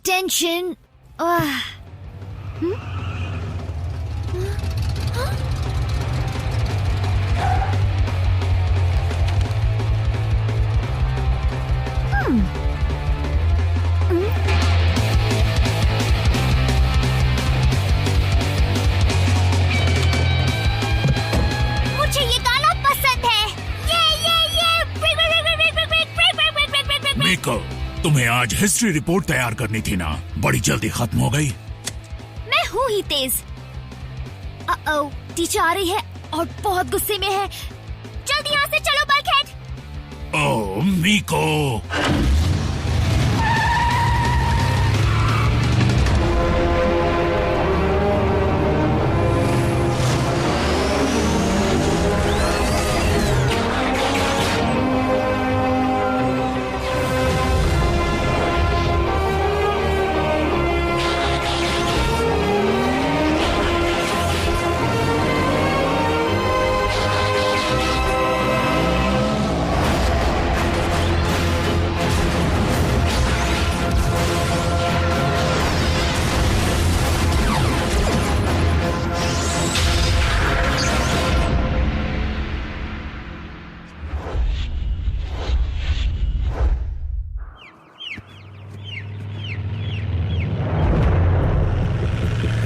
Tension. मुझे ये गाना पसंद है। मीको, तुम्हें आज हिस्ट्री रिपोर्ट तैयार करनी थी ना, बड़ी जल्दी खत्म हो गई। मैं हूँ ही तेज। टीचर आ रही है और बहुत गुस्से में है। जल्दी यहाँ से चलो बल्कहेड। ओह मीको,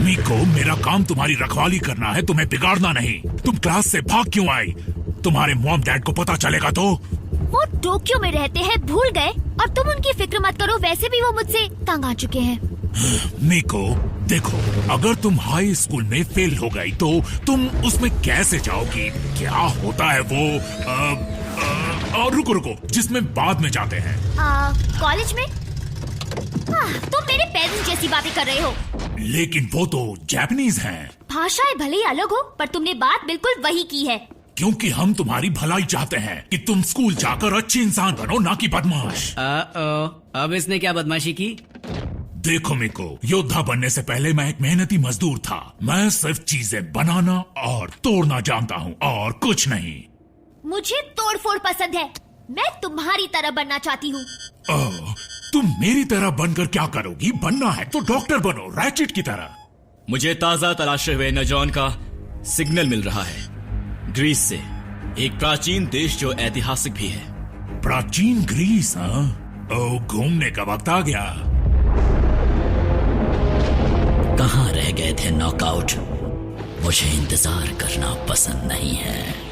मीको, मेरा काम तुम्हारी रखवाली करना है, तुम्हें बिगाड़ना नहीं। तुम क्लास से भाग क्यों आई? तुम्हारे मॉम डैड को पता चलेगा तो? वो टोक्यो में रहते हैं, भूल गए। और तुम उनकी फिक्र मत करो, वैसे भी वो मुझसे तंग आ चुके हैं। मीको देखो, अगर तुम हाई स्कूल में फेल हो गई तो तुम उसमें कैसे जाओगी? क्या होता है वो और रुको, जिसमें बाद में जाते हैं। कॉलेज में? तुम मेरे पेरेंट्स जैसी बातें कर रहे हो। लेकिन वो तो जापानीज हैं। भाषाएं भले ही अलग हो, पर तुमने बात बिल्कुल वही की है। क्योंकि हम तुम्हारी भलाई चाहते हैं कि तुम स्कूल जाकर अच्छी इंसान बनो, ना कि बदमाश। अब इसने क्या बदमाशी की? देखो मीको, योद्धा बनने से पहले मैं एक मेहनती मजदूर था। मैं सिर्फ चीजें बनाना और तोड़ना जानता हूँ, और कुछ नहीं। मुझे तोड़फोड़ पसंद है। मैं तुम्हारी तरह बनना चाहती हूँ। तुम मेरी तरह बनकर क्या करोगी? बनना है तो डॉक्टर बनो, रैचेट की तरह। मुझे ताजा तलाशे हुए नजॉन का सिग्नल मिल रहा है, ग्रीस से, एक प्राचीन देश जो ऐतिहासिक भी है। प्राचीन ग्रीस? हाँ, ओ, घूमने का वक्त आ गया। कहाँ रह गए थे नॉकआउट? मुझे इंतजार करना पसंद नहीं है।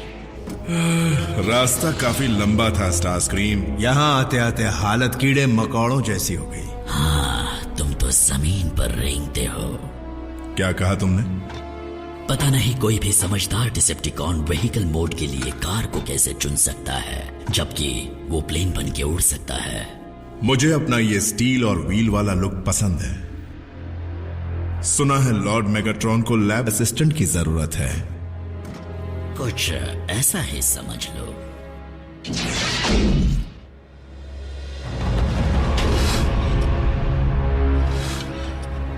रास्ता काफी लंबा था स्टारस्क्रीम। यहाँ आते आते हालत कीड़े मकोड़ों जैसी हो गई। हाँ, तुम तो जमीन पर रेंगते हो। क्या कहा तुमने? पता नहीं कोई भी समझदार डिसेप्टिकॉन व्हीकल मोड के लिए कार को कैसे चुन सकता है, जबकि वो प्लेन बन के उड़ सकता है। मुझे अपना ये स्टील और व्हील वाला लुक पसंद है। सुना है लॉर्ड मेगाट्रॉन को लैब असिस्टेंट की जरूरत है। कुछ ऐसा ही समझ लो।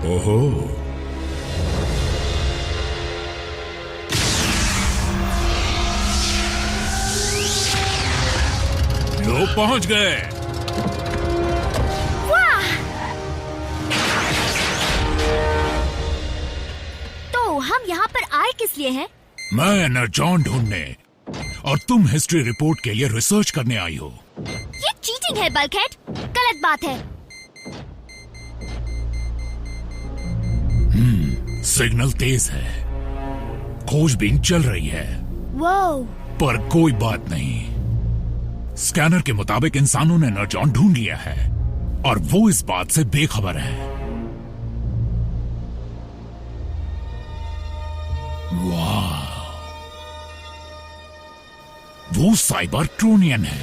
ओहो, लोग पहुंच गए। तो हम यहाँ पर आए किस लिए हैं? मैं एनर्जॉन ढूंढने, और तुम हिस्ट्री रिपोर्ट के लिए रिसर्च करने आई हो। ये चीटिंग है बल्कहेड, गलत बात है। सिग्नल तेज है, खोजबीन चल रही है। वो पर कोई बात नहीं, स्कैनर के मुताबिक इंसानों ने एनर्जॉन ढूंढ लिया है, और वो इस बात से बेखबर है। वाह, वो साइबर ट्रोनियन है।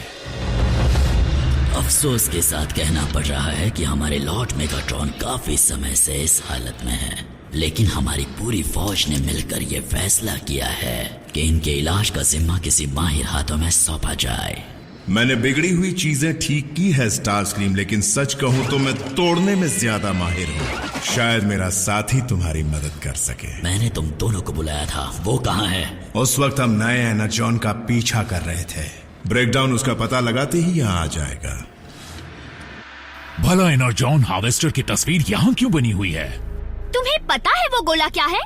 अफसोस के साथ कहना पड़ रहा है कि हमारे लॉर्ड मेगाट्रॉन काफी समय से इस हालत में है, लेकिन हमारी पूरी फौज ने मिलकर यह फैसला किया है कि इनके इलाज का जिम्मा किसी माहिर हाथों में सौंपा जाए। मैंने बिगड़ी हुई चीजें ठीक की है स्टारस्क्रीम, लेकिन सच कहूं तो मैं तोड़ने में ज्यादा माहिर हूँ। शायद मेरा साथी तुम्हारी मदद कर सके। मैंने तुम दोनों को बुलाया था, वो कहाँ है? उस वक्त हम नए एनर्जॉन का पीछा कर रहे थे। ब्रेकडाउन उसका पता लगाते ही यहाँ आ जाएगा। भला एनर्जॉन हार्वेस्टर की तस्वीर यहाँ क्यों बनी हुई है? तुम्हें पता है वो गोला क्या है?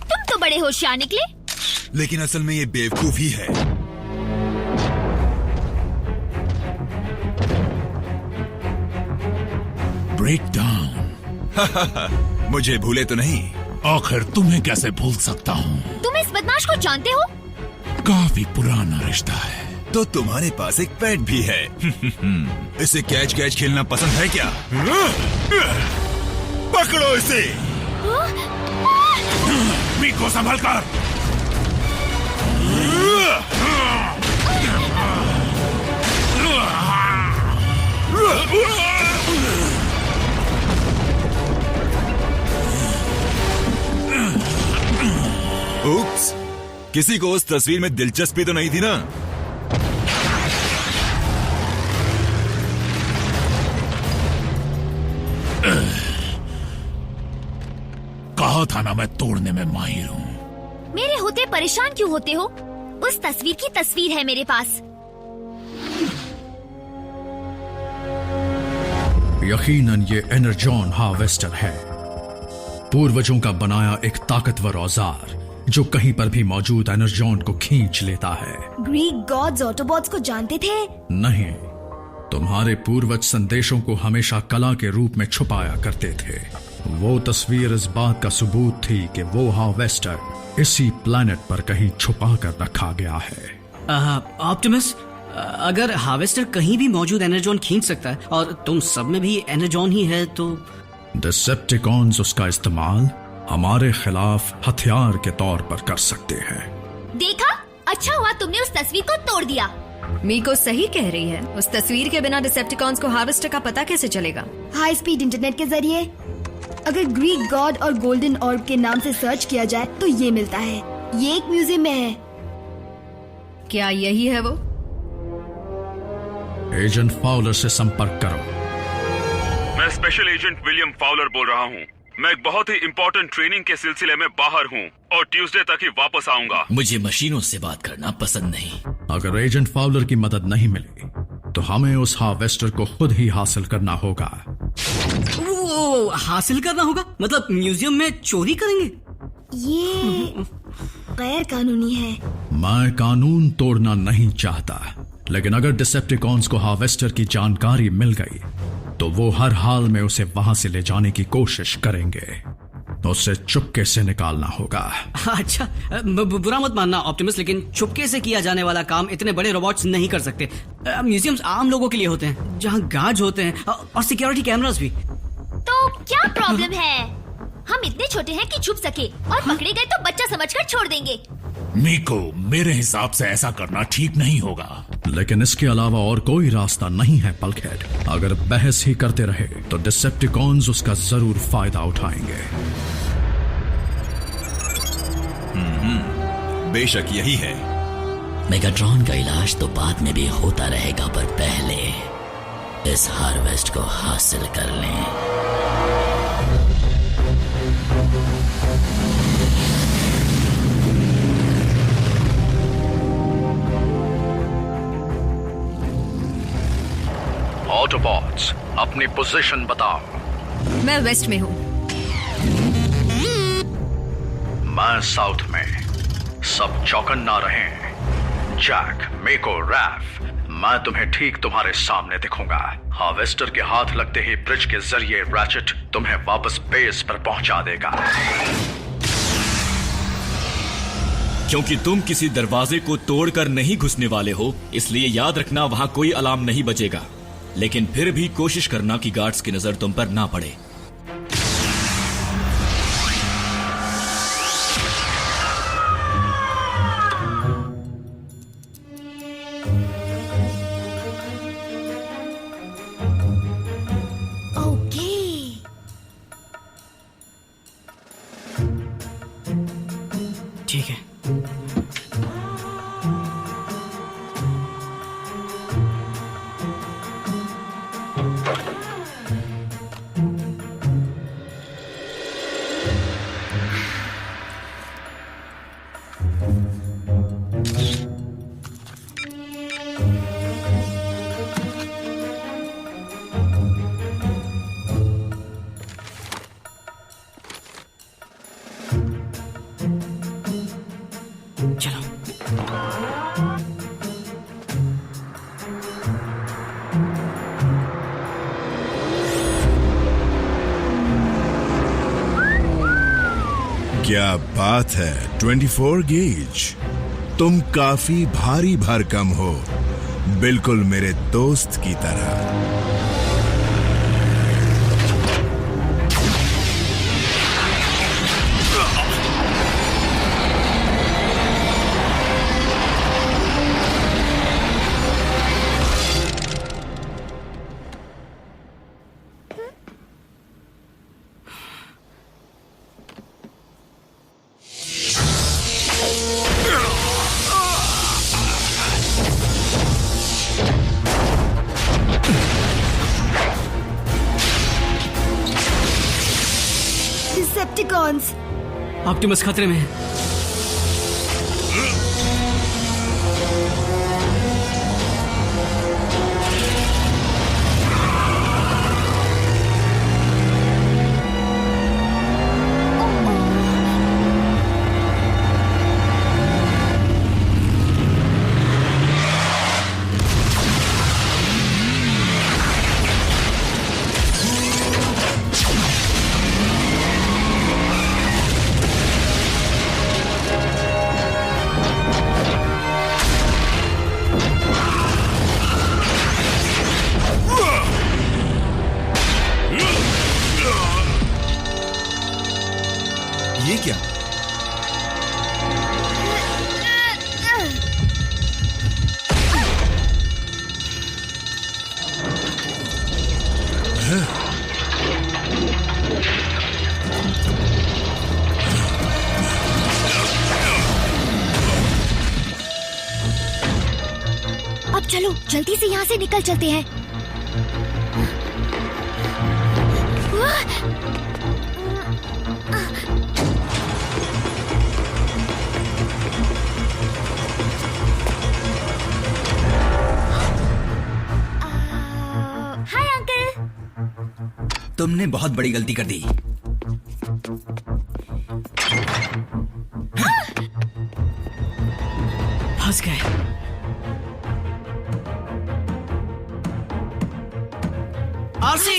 तुम तो बड़े होशियार निकले। लेकिन असल में ये बेवकूफी है। Break down. मुझे भूले तो नहीं? आखिर तुम्हें कैसे भूल सकता हूँ? तुम इस बदमाश को जानते हो? काफी पुराना रिश्ता है। तो तुम्हारे पास एक पेट भी है। इसे कैच कैच खेलना पसंद है क्या? पकड़ो इसे। मीको संभल कर। उप्स, किसी को उस तस्वीर में दिलचस्पी तो नहीं थी ना? कहा था ना मैं तोड़ने में माहिर हूँ। मेरे होते परेशान क्यों होते हो? उस तस्वीर की तस्वीर है मेरे पास। यकीनन ये एनर्जॉन हार्वेस्टर है, पूर्वजों का बनाया एक ताकतवर औजार जो कहीं पर भी मौजूद एनर्जॉन को खींच लेता है। ग्रीक गॉड्स ऑटोबॉट्स को जानते थे? नहीं, तुम्हारे पूर्वज संदेशों को हमेशा कला के रूप में छुपाया करते थे। वो तस्वीर इस बात का सबूत थी कि वो हार्वेस्टर इसी प्लैनेट पर कहीं छुपा कर रखा गया है। ऑप्टिमस, अगर हार्वेस्टर कहीं भी मौजूद एनर्जॉन खींच सकता है और तुम सब में भी एनर्जॉन ही है तो डिसेप्टिकॉन्स उसका इस्तेमाल हमारे खिलाफ हथियार के तौर पर कर सकते हैं। देखा, अच्छा हुआ तुमने उस तस्वीर को तोड़ दिया। मीको सही कह रही है। उस तस्वीर के बिना डिसेप्टिकॉन्स को हार्वेस्टर का पता कैसे चलेगा? हाई स्पीड इंटरनेट के जरिए। अगर ग्रीक गॉड और गोल्डन ऑर्ब के नाम से सर्च किया जाए तो ये मिलता है। ये एक म्यूजियम में है। क्या यही है वो? एजेंट फाउलर से संपर्क करो। मैं स्पेशल एजेंट विलियम फाउलर बोल रहा हूँ। मैं एक बहुत ही इम्पोर्टेंट ट्रेनिंग के सिलसिले में बाहर हूँ और ट्यूसडे तक ही वापस आऊंगा। मुझे मशीनों से बात करना पसंद नहीं। अगर एजेंट फाउलर की मदद नहीं मिली तो हमें उस हार्वेस्टर को खुद ही हासिल करना होगा। वो हासिल करना होगा? मतलब म्यूजियम में चोरी करेंगे? ये गैर कानूनी है। मैं कानून तोड़ना नहीं चाहता, लेकिन अगर डिसेप्टिकॉन्स को हार्वेस्टर की जानकारी मिल गई तो वो हर हाल में उसे वहां से ले जाने की कोशिश करेंगे। उसे चुपके से निकालना होगा। अच्छा, बुरा मत मानना ऑप्टिमस, लेकिन चुपके से किया जाने वाला काम इतने बड़े रोबोट्स नहीं कर सकते। म्यूजियम्स आम लोगों के लिए होते हैं, जहाँ गार्ड्स होते हैं और सिक्योरिटी कैमरास भी। तो क्या प्रॉब्लम है? हम इतने छोटे हैं कि छुप सके और पकड़े गए तो बच्चा समझकर छोड़ देंगे। मीको, मेरे हिसाब से ऐसा करना ठीक नहीं होगा। लेकिन इसके अलावा और कोई रास्ता नहीं है बल्कहेड। अगर बहस ही करते रहे तो डिसेप्टिकॉन्स उसका जरूर फायदा उठाएंगे। बेशक यही है। मेगाट्रॉन का इलाज तो बाद में भी होता रहेगा, पर पहले इस हार्वेस्ट को हासिल कर लें। ऑटोबॉट्स, अपनी पोजीशन बताओ। मैं वेस्ट में हूँ। मैं साउथ में। सब चौकन्ना रहें। जैक, मेको, रैफ, मैं तुम्हें ठीक तुम्हारे सामने दिखूंगा। हार्वेस्टर के हाथ लगते ही ब्रिज के जरिए रैचेट तुम्हें वापस बेस पर पहुंचा देगा। क्योंकि तुम किसी दरवाजे को तोड़कर नहीं घुसने वाले हो, इसलिए याद रखना वहां कोई अलार्म नहीं बजेगा। लेकिन फिर भी कोशिश करना कि गार्ड्स की नजर तुम पर ना पड़े। ठीक है। क्या बात है 24 गेज। तुम काफी भारी भरकम हो, बिल्कुल मेरे दोस्त की तरह। डिसेप्टिकॉन्स। ऑप्टिमस खतरे में है। ये क्या? अब चलो जल्दी से यहाँ से निकल चलते हैं। Hi uncle. तुमने बहुत बड़ी गलती कर दी। फंस गए। आरसी,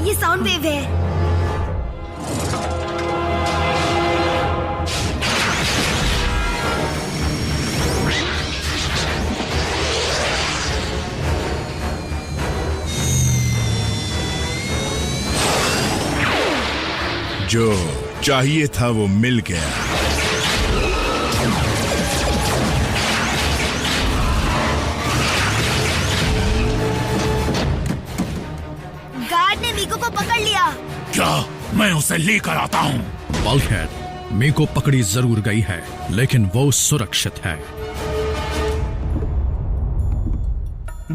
ये साउंड वेव है। जो चाहिए था वो मिल गया। गार्ड ने मीको को पकड़ लिया। क्या? मैं उसे लेकर आता हूँ। बल्कहेड, मीको पकड़ी जरूर गई है, लेकिन वो सुरक्षित है।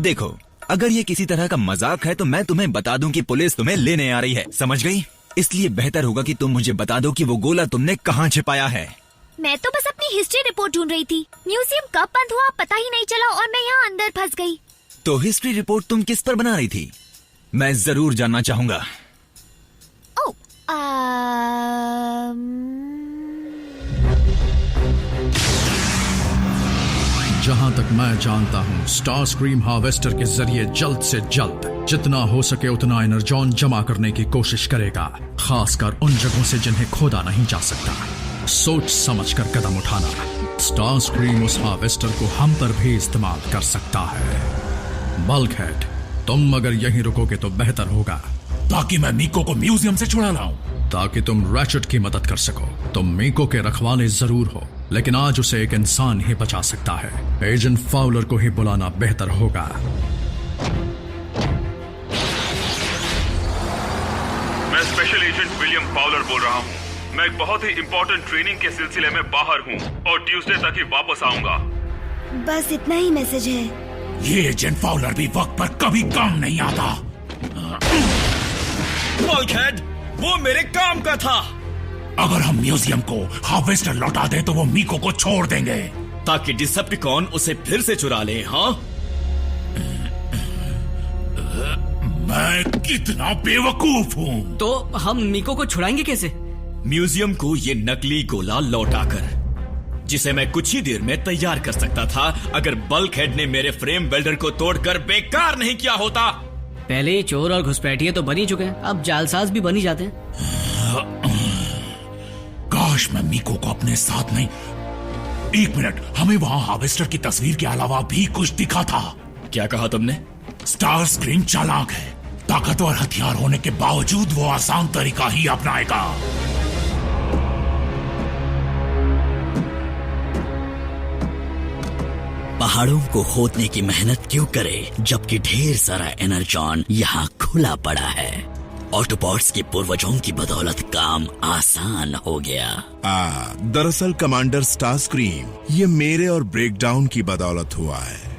देखो, अगर ये किसी तरह का मजाक है तो मैं तुम्हें बता दूं कि पुलिस तुम्हें लेने आ रही है, समझ गई? इसलिए बेहतर होगा कि तुम मुझे बता दो कि वो गोला तुमने कहाँ छिपाया है। मैं तो बस अपनी हिस्ट्री रिपोर्ट ढूंढ रही थी। म्यूजियम कब बंद हुआ पता ही नहीं चला और मैं यहाँ अंदर फंस गई। तो हिस्ट्री रिपोर्ट तुम किस पर बना रही थी? मैं जरूर जानना चाहूंगा। जहां तक मैं जानता हूं, स्टार स्क्रीम हार्वेस्टर के जरिए जल्द से जल्द जितना हो सके उतना एनर्जॉन जमा करने की कोशिश करेगा, खासकर उन जगहों से जिन्हें खोदा नहीं जा सकता। सोच समझकर कदम उठाना। स्टार स्क्रीम उस हार्वेस्टर को हम पर भी इस्तेमाल कर सकता है। बल्कहेड, तुम अगर यहीं रुकोगे तो बेहतर होगा, ताकि मैं मीको को म्यूजियम से छुड़ा लाऊं। ताकि तुम रैचेट की मदद कर सको। तुम मीको के रखवाले जरूर हो, लेकिन आज उसे एक इंसान ही बचा सकता है। एजेंट फाउलर को ही बुलाना बेहतर होगा। मैं स्पेशल एजेंट विलियम फाउलर बोल रहा हूँ। मैं एक बहुत ही इम्पोर्टेंट ट्रेनिंग के सिलसिले में बाहर हूँ और ट्यूसडे तक ही वापस आऊंगा। बस इतना ही मैसेज है। ये एजेंट फाउलर भी वक्त पर कभी काम नहीं आता। बल्कहेड, वो मेरे काम का था। अगर हम म्यूजियम को हार्वेस्टर लौटा दें तो वो मीको को छोड़ देंगे, ताकि डिसेप्टिकॉन उसे फिर से चुरा ले। हाँ, मैं कितना बेवकूफ हूँ। तो हम मीको को छुड़ाएंगे कैसे? म्यूजियम को ये नकली गोला लौटाकर, जिसे मैं कुछ ही देर में तैयार कर सकता था अगर बल्कहेड ने मेरे फ्रेम वेल्डर को तोड़कर बेकार नहीं किया होता। पहले ही चोर और घुसपैठिए तो बन ही चुके हैं, अब जालसाज भी बन ही जाते हैं। काश मैं मीको को अपने साथ नहीं। एक मिनट, हमें वहाँ हार्वेस्टर की तस्वीर के अलावा भी कुछ दिखा था। क्या कहा तुमने? स्टार स्क्रीम चालाक है, ताकतवर हथियार होने के बावजूद वो आसान तरीका ही अपनाएगा। पहाड़ों को खोदने की मेहनत क्यों करे जबकि ढेर सारा एनर्जॉन यहाँ खुला पड़ा है। ऑटोबॉट्स के पूर्वजों की बदौलत काम आसान हो गया। दरअसल कमांडर स्टारस्क्रीम, ये मेरे और ब्रेकडाउन की बदौलत हुआ है।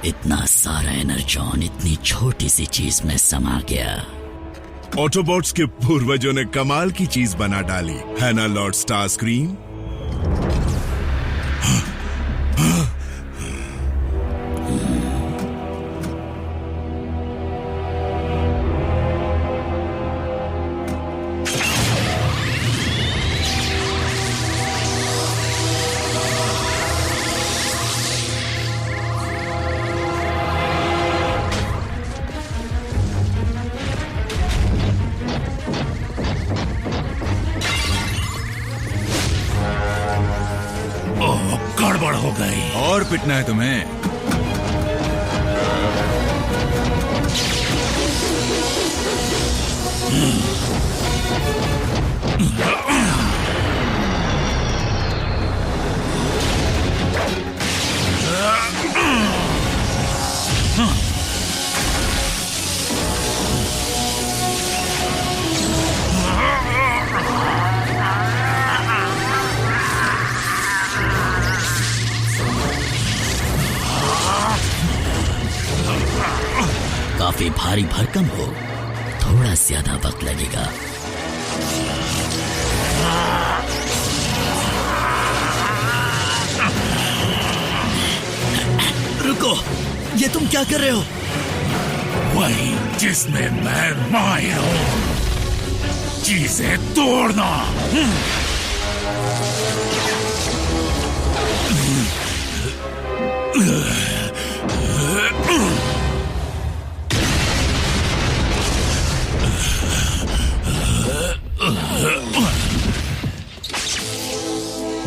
इतना सारा एनर्जॉन इतनी छोटी सी चीज में समा गया। ऑटोबॉट्स के पूर्वजों ने कमाल की चीज बना डाली, है ना लॉर्ड स्टारस्क्रीम? गड़बड़ हो गई। और पिटना है तुम्हें? काफी भारी भरकम हो, थोड़ा ज्यादा वक्त लगेगा। रुको, ये तुम क्या कर रहे हो? वही जिसमें मैं माहिर हूं, चीजें तोड़ना।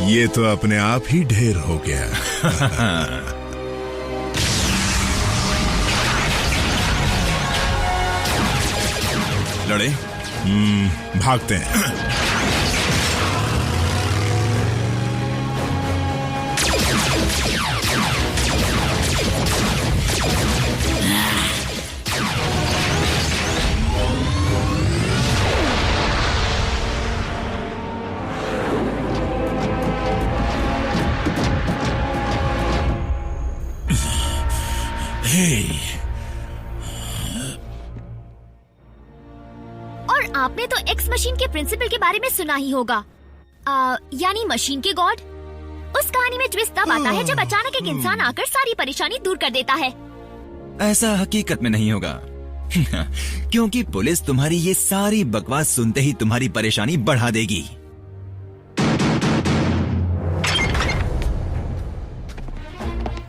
ये तो अपने आप ही ढेर हो गया। लड़े? भागते हैं। और आपने तो एक्स मशीन के प्रिंसिपल के बारे में सुना ही होगा, यानी मशीन के गॉड। उस कहानी में ट्विस्ट तब आता है जब अचानक एक इंसान आकर सारी परेशानी दूर कर देता है। ऐसा हकीकत में नहीं होगा। क्योंकि पुलिस तुम्हारी ये सारी बकवास सुनते ही तुम्हारी परेशानी बढ़ा देगी।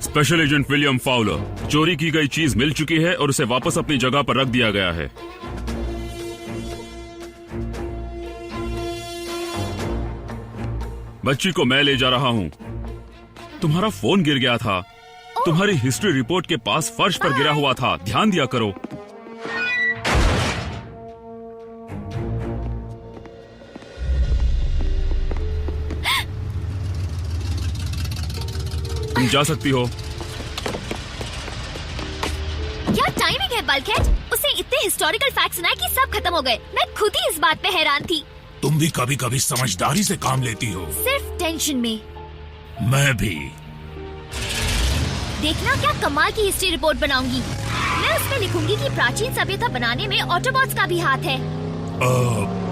स्पेशल एजेंट विलियम फाउलर, चोरी की गई चीज मिल चुकी है और उसे वापस अपनी जगह पर रख दिया गया है। बच्ची को मैं ले जा रहा हूँ। तुम्हारा फोन गिर गया था। तुम्हारी हिस्ट्री रिपोर्ट के पास फर्श पर गिरा हुआ था, ध्यान दिया करो। तुम जा सकती हो। क्या टाइमिंग है बल्कहेड। उसे इतने हिस्टोरिकल फैक्ट्स सुनाए कि सब खत्म हो गए। मैं खुद ही इस बात पे हैरान थी। तुम भी कभी कभी समझदारी से काम लेती हो। सिर्फ टेंशन में। मैं भी। देखना क्या कमाल की हिस्ट्री रिपोर्ट बनाऊंगी। मैं उसमें लिखूंगी कि प्राचीन सभ्यता बनाने में ऑटोबॉट्स का भी हाथ है।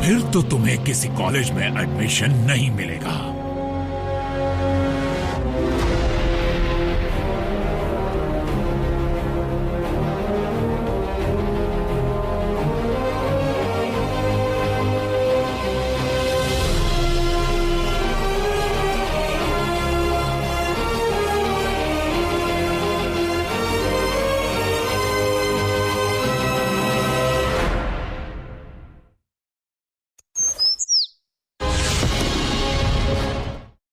फिर तो तुम्हें किसी कॉलेज में एडमिशन नहीं मिलेगा।